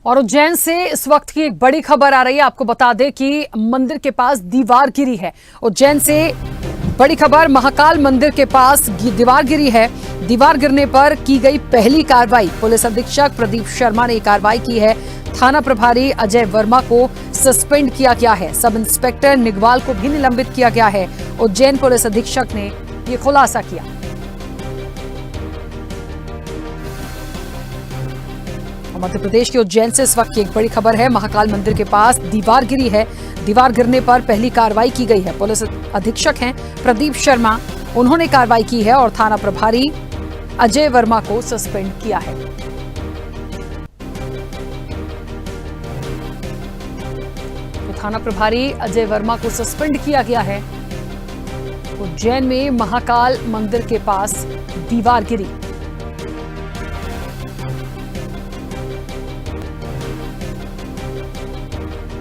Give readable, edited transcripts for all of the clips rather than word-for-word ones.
और उज्जैन से इस वक्त की एक बड़ी खबर आ रही है। आपको बता दें कि मंदिर के पास दीवार गिरी है। उज्जैन से बड़ी खबर, महाकाल मंदिर के पास दीवार गिरी है। दीवार गिरने पर की गई पहली कार्रवाई। पुलिस अधीक्षक प्रदीप शर्मा ने कार्रवाई की है। थाना प्रभारी अजय वर्मा को सस्पेंड किया गया है। सब इंस्पेक्टर निगवाल को भी निलंबित किया गया है। उज्जैन पुलिस अधीक्षक ने यह खुलासा किया। मध्य प्रदेश के उज्जैन से इस वक्त की एक बड़ी खबर है। महाकाल मंदिर के पास दीवार गिरी है। दीवार गिरने पर पहली कार्रवाई की गई है। पुलिस अधीक्षक हैं प्रदीप शर्मा, उन्होंने कार्रवाई की है और थाना प्रभारी अजय वर्मा को सस्पेंड किया है। तो थाना प्रभारी अजय वर्मा को सस्पेंड किया गया है। उज्जैन में महाकाल मंदिर के पास दीवार गिरी।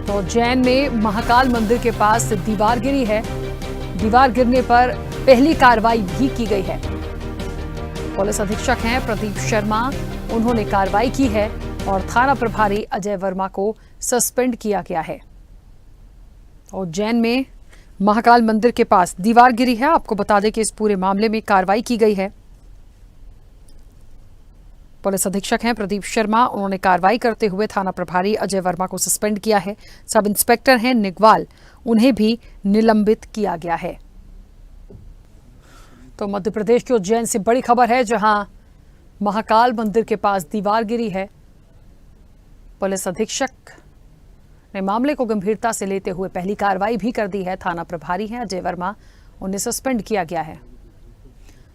तो उज्जैन में महाकाल मंदिर के पास दीवार गिरी है। दीवार गिरने पर पहली कार्रवाई भी की गई है। पुलिस अधीक्षक हैं प्रदीप शर्मा, उन्होंने कार्रवाई की है और थाना प्रभारी अजय वर्मा को सस्पेंड किया गया है। उज्जैन में महाकाल मंदिर के पास दीवार गिरी है। आपको बता दें कि इस पूरे मामले में कार्रवाई की गई है। पुलिस अधीक्षक हैं प्रदीप शर्मा, उन्होंने कार्रवाई करते हुए थाना प्रभारी अजय वर्मा को सस्पेंड किया है। सब इंस्पेक्टर हैं निगवाल, उन्हें भी निलंबित किया गया है। तो मध्य प्रदेश के उज्जैन से बड़ी खबर है, जहां महाकाल मंदिर के पास दीवार गिरी है। पुलिस अधीक्षक ने मामले को गंभीरता से लेते हुए पहली कार्रवाई भी कर दी है। थाना प्रभारी हैं अजय वर्मा, उन्हें सस्पेंड किया गया है।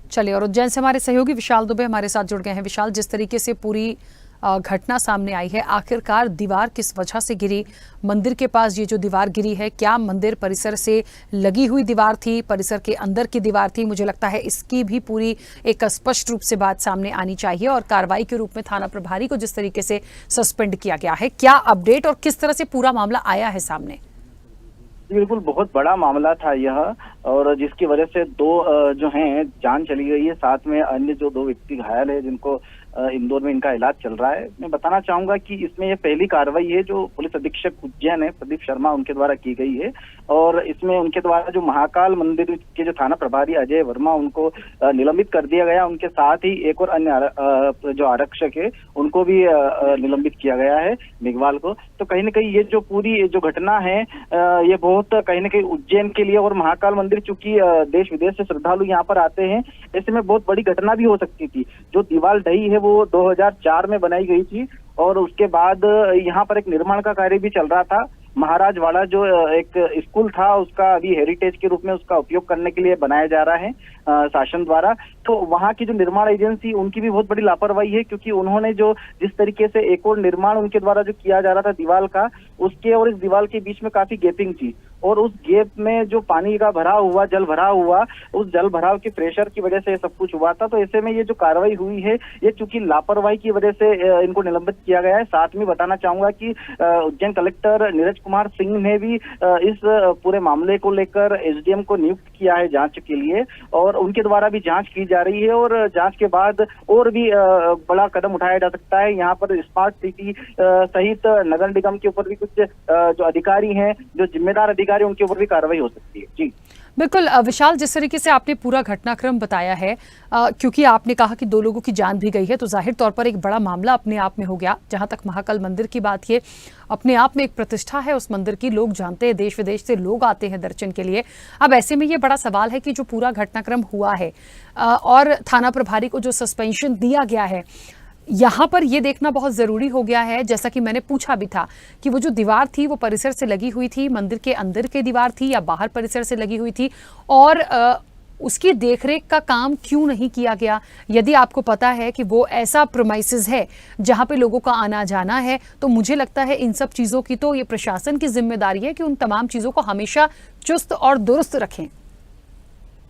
चलिए, और उज्जैन से हमारे सहयोगी विशाल दुबे हमारे साथ जुड़ गए हैं। विशाल, जिस तरीके से पूरी घटना सामने आई है, आखिरकार दीवार किस वजह से गिरी? मंदिर के पास ये जो दीवार गिरी है, क्या मंदिर परिसर से लगी हुई दीवार थी, परिसर के अंदर की दीवार थी? मुझे लगता है इसकी भी पूरी एक स्पष्ट रूप से बात सामने आनी चाहिए। और कार्रवाई के रूप में थाना प्रभारी को जिस तरीके से सस्पेंड किया गया है, क्या अपडेट और किस तरह से पूरा मामला आया है सामने? बिल्कुल, बहुत बड़ा मामला था यह, और जिसकी वजह से दो जो हैं जान चली गई है, साथ में अन्य जो दो व्यक्ति घायल है जिनको इंदौर में इनका इलाज चल रहा है। मैं बताना चाहूंगा कि इसमें यह पहली कार्रवाई है जो पुलिस अधीक्षक उज्जैन है प्रदीप शर्मा, उनके द्वारा की गई है। और इसमें उनके द्वारा जो महाकाल मंदिर के जो थाना प्रभारी अजय वर्मा, उनको निलंबित कर दिया गया। उनके साथ ही एक और अन्य जो आरक्षक है उनको भी निलंबित किया गया है, निगवाल को। तो कहीं ना कहीं ये जो पूरी जो घटना है ये बहुत कहीं ना कहीं उज्जैन के लिए, और महाकाल मंदिर चूंकि देश विदेश से श्रद्धालु यहाँ पर आते हैं, ऐसे में बहुत बड़ी घटना भी हो सकती थी। जो दीवार ढही है वो 2004 में बनाई गई थी, और उसके बाद यहाँ पर एक निर्माण का कार्य भी चल रहा था। महाराज वाड़ा जो एक स्कूल था, उसका अभी हेरिटेज के रूप में उसका उपयोग करने के लिए बनाया जा रहा है शासन द्वारा। तो वहाँ की जो निर्माण एजेंसी, उनकी भी बहुत बड़ी लापरवाही है, क्योंकि उन्होंने जो जिस तरीके से एक और निर्माण उनके द्वारा जो किया जा रहा था दीवार का, उसके और इस दीवार के बीच में काफी गैपिंग थी, और उस गैप में जो पानी का भरा हुआ, जल भरा हुआ, उस जल भराव के प्रेशर की वजह से ये सब कुछ हुआ था। तो ऐसे में ये जो कार्रवाई हुई है, ये चूंकि लापरवाही की वजह से इनको निलंबित किया गया है। साथ में बताना चाहूंगा कि उज्जैन कलेक्टर नीरज कुमार सिंह ने भी इस पूरे मामले को लेकर एसडीएम को नियुक्त किया है जांच के लिए, और उनके द्वारा भी जांच की जा रही है। और जांच के बाद और भी बड़ा कदम उठाया जा सकता है। यहाँ पर स्मार्ट सिटी सहित नगर निगम के ऊपर भी कुछ जो अधिकारी हैं, जो जिम्मेदार अधिकारी, उनके ऊपर भी कार्रवाई हो सकती है। जी बिल्कुल विशाल, जिस तरीके से आपने पूरा घटनाक्रम बताया है, क्योंकि आपने कहा कि 2 लोगों की जान भी गई है, तो जाहिर तौर पर एक बड़ा मामला अपने आप में हो गया। जहां तक महाकाल मंदिर की बात, ये अपने आप में एक प्रतिष्ठा है उस मंदिर की, लोग जानते हैं, देश विदेश से लोग आते हैं दर्शन के लिए। अब ऐसे में ये बड़ा सवाल है कि जो पूरा घटनाक्रम हुआ है और थाना प्रभारी को जो सस्पेंशन दिया गया है, यहाँ पर यह देखना बहुत जरूरी हो गया है, जैसा कि मैंने पूछा भी था, कि वो जो दीवार थी वो परिसर से लगी हुई थी, मंदिर के अंदर की दीवार थी या बाहर परिसर से लगी हुई थी, और उसकी देखरेख का काम क्यों नहीं किया गया? यदि आपको पता है कि वो ऐसा प्रीमाइसेस है जहां पे लोगों का आना जाना है, तो मुझे लगता है इन सब चीजों की तो ये प्रशासन की जिम्मेदारी है कि उन तमाम चीजों को हमेशा चुस्त और दुरुस्त रखें।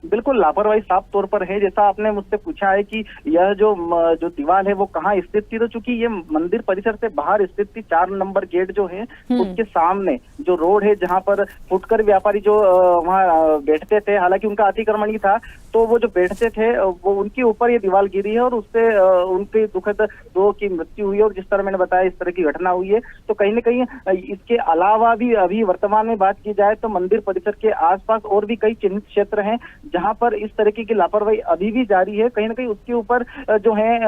बिल्कुल, लापरवाही साफ तौर पर है। जैसा आपने मुझसे पूछा है कि यह जो दीवार है वो कहाँ स्थित थी, तो चूंकि ये मंदिर परिसर से बाहर स्थित थी, 4 नंबर गेट जो है उसके सामने जो रोड है, जहाँ पर फुटकर व्यापारी जो वहाँ बैठते थे, हालांकि उनका अतिक्रमण ही था, तो वो जो बैठते थे वो उनके ऊपर ये दीवार गिरी है और उससे उनकी दुखद दो की मृत्यु हुई है। और जिस तरह मैंने बताया इस तरह की घटना हुई है। तो कहीं न कहीं इसके अलावा भी अभी वर्तमान में बात की जाए तो मंदिर परिसर के आसपास और भी कई चिन्हित क्षेत्र हैं जहां पर इस तरीके की लापरवाही अभी भी जारी है। कहीं न कहीं उसके ऊपर जो है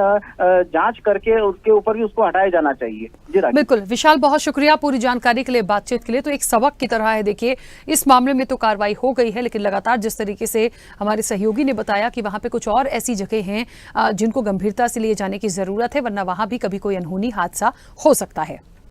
जांच करके उसके ऊपर भी उसको हटाया जाना चाहिए। जी राकेश। बिल्कुल विशाल, बहुत शुक्रिया पूरी जानकारी के लिए, बातचीत के लिए। तो एक सबक की तरह है। देखिए, इस मामले में तो कार्रवाई हो गई है, लेकिन लगातार जिस तरीके से हमारे सहयोगी ने बताया कि वहां पे कुछ और ऐसी जगह हैं जिनको गंभीरता से लिए जाने की जरूरत है, वरना वहां भी कभी कोई अनहोनी हादसा हो सकता है।